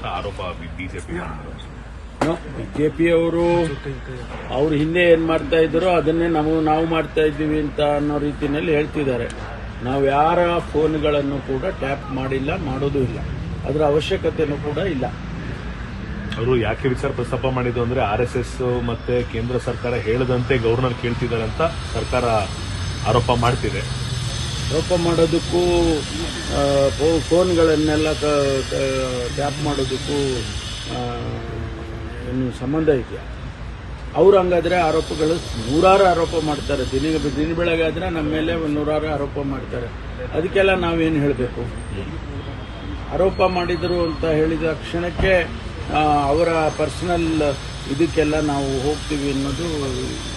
ಅಂತ ಆರೋಪ ಬಿಜೆಪಿ. ಬಿಜೆಪಿಯವರು ಅವ್ರ ಹಿಂದೆ ಏನ್ ಮಾಡ್ತಾ ಇದ್ದಾರೋ ಅದನ್ನೇ ನಾವು ಮಾಡ್ತಾ ಇದ್ದೀವಿ ಅಂತ ಅನ್ನೋ ರೀತಿಯಲ್ಲಿ ಹೇಳ್ತಿದ್ದಾರೆ. ನಾವು ಯಾರ ಫೋನ್ಗಳನ್ನು ಕೂಡ ಟ್ಯಾಪ್ ಮಾಡಿಲ್ಲ, ಮಾಡೋದು ಇಲ್ಲ, ಅದರ ಅವಶ್ಯಕತೆನೂ ಕೂಡ ಇಲ್ಲ. ಅವರು ಯಾಕೆ ವಿಚಾರ ಪ್ರಸ್ತಾಪ ಮಾಡಿದ್ದು ಅಂದ್ರೆ RSS ಮತ್ತೆ ಕೇಂದ್ರ ಸರ್ಕಾರ ಹೇಳದಂತೆ ಗವರ್ನರ್ ಕೇಳ್ತಿದ್ದಾರೆ ಅಂತ ಸರ್ಕಾರ ಆರೋಪ ಮಾಡ್ತಿದೆ. ಆರೋಪ ಮಾಡೋದಕ್ಕೂ ಫೋನ್ಗಳನ್ನೆಲ್ಲ ಟ್ಯಾಪ್ ಮಾಡೋದಕ್ಕೂ ಏನು ಸಂಬಂಧ ಇದೆಯಾ? ಅವ್ರು ಹಂಗಾದ್ರೆ ಆರೋಪಗಳು ನೂರಾರು ಆರೋಪ ಮಾಡ್ತಾರೆ. ದಿನ ಬೆಳಗಾದ್ರೆ ನಮ್ಮ ಮೇಲೆ ನೂರಾರು ಆರೋಪ ಮಾಡ್ತಾರೆ. ಅದಕ್ಕೆಲ್ಲ ನಾವೇನು ಹೇಳಬೇಕು? ಆರೋಪ ಮಾಡಿದರು ಅಂತ ಹೇಳಿದ ಕ್ಷಣಕ್ಕೆ ಅವರ ಪರ್ಸನಲ್ ಇದಕ್ಕೆಲ್ಲ ನಾವು ಹೋಗ್ತೀವಿ ಅನ್ನೋದು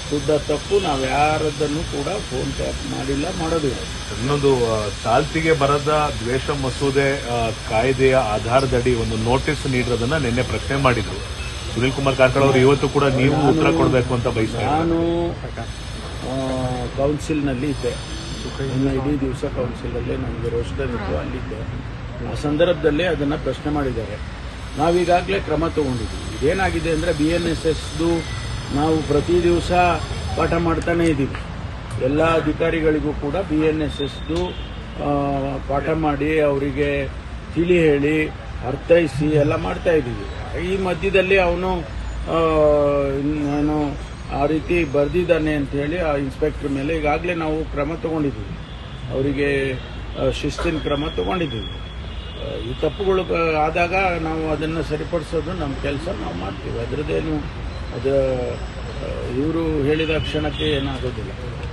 ಶುದ್ಧ ತಪ್ಪು. ನಾವು ಯಾರದನ್ನು ಕೂಡ ಫೋನ್ ಟ್ಯಾಪ್ ಮಾಡಿಲ್ಲ, ಮಾಡೋದಿಲ್ಲ. ಇನ್ನೊಂದು ಚಾಲ್ತಿಗೆ ಬರದ ದ್ವೇಷ ಮಸೂದೆ ಕಾಯ್ದೆಯ ಆಧಾರದಡಿ ಒಂದು ನೋಟಿಸ್ ನೀಡಿರೋದನ್ನ ನಿನ್ನೆ ಪ್ರಶ್ನೆ ಮಾಡಿದ್ರು ಸುನೀಲ್ ಕುಮಾರ್ ಕಾರ್ಕಳ ಅವರು. ಇವತ್ತು ಕೂಡ ನೀವು ಉತ್ತರ ಕೊಡಬೇಕು ಅಂತ ಬಯಸ್ತಾರೆ. ನಾನು ಕೌನ್ಸಿಲ್ನಲ್ಲಿ ಇದ್ದೆ, ಇಡೀ ದಿವಸ ಕೌನ್ಸಿಲಲ್ಲೇ ನನಗೆ ರೋಸ್ಟರ್ ಇತ್ತು, ಅಲ್ಲಿದ್ದೆ. ಆ ಸಂದರ್ಭದಲ್ಲಿ ಅದನ್ನು ಪ್ರಶ್ನೆ ಮಾಡಿದ್ದಾರೆ. ನಾವೀಗಾಗಲೇ ಕ್ರಮ ತಗೊಂಡಿದ್ದೀವಿ. ಇದೇನಾಗಿದೆ ಅಂದರೆ BNSSದು ನಾವು ಪ್ರತಿ ದಿವಸ ಪಾಠ ಮಾಡ್ತಾನೇ ಇದ್ದೀವಿ. ಎಲ್ಲ ಅಧಿಕಾರಿಗಳಿಗೂ ಕೂಡ BNSSದು ಪಾಠ ಮಾಡಿ ಅವರಿಗೆ ತಿಳಿ ಹೇಳಿ ಅರ್ಥೈಸಿ ಎಲ್ಲ ಮಾಡ್ತಾ ಇದ್ದೀವಿ. ಈ ಮಧ್ಯದಲ್ಲಿ ಅವನು ನಾನು ಆ ರೀತಿ ಬರೆದಿದ್ದಾನೆ ಅಂತ ಹೇಳಿ ಆ ಇನ್ಸ್ಪೆಕ್ಟರ್ ಮೇಲೆ ಈಗಾಗಲೇ ನಾವು ಕ್ರಮ ತಗೊಂಡಿದ್ದೀವಿ. ಅವರಿಗೆ ಶಿಸ್ತಿನ ಕ್ರಮ ತಗೊಂಡಿದ್ದೀವಿ. ಈ ತಪ್ಪುಗಳು ಆದಾಗ ನಾವು ಅದನ್ನು ಸರಿಪಡಿಸೋದು ನಮ್ಮ ಕೆಲಸ, ನಾವು ಮಾಡ್ತೀವಿ. ಅದರದ್ದೇನು ಇವರು ಹೇಳಿದ ಕ್ಷಣಕ್ಕೆ ಏನಾಗೋದಿಲ್ಲ.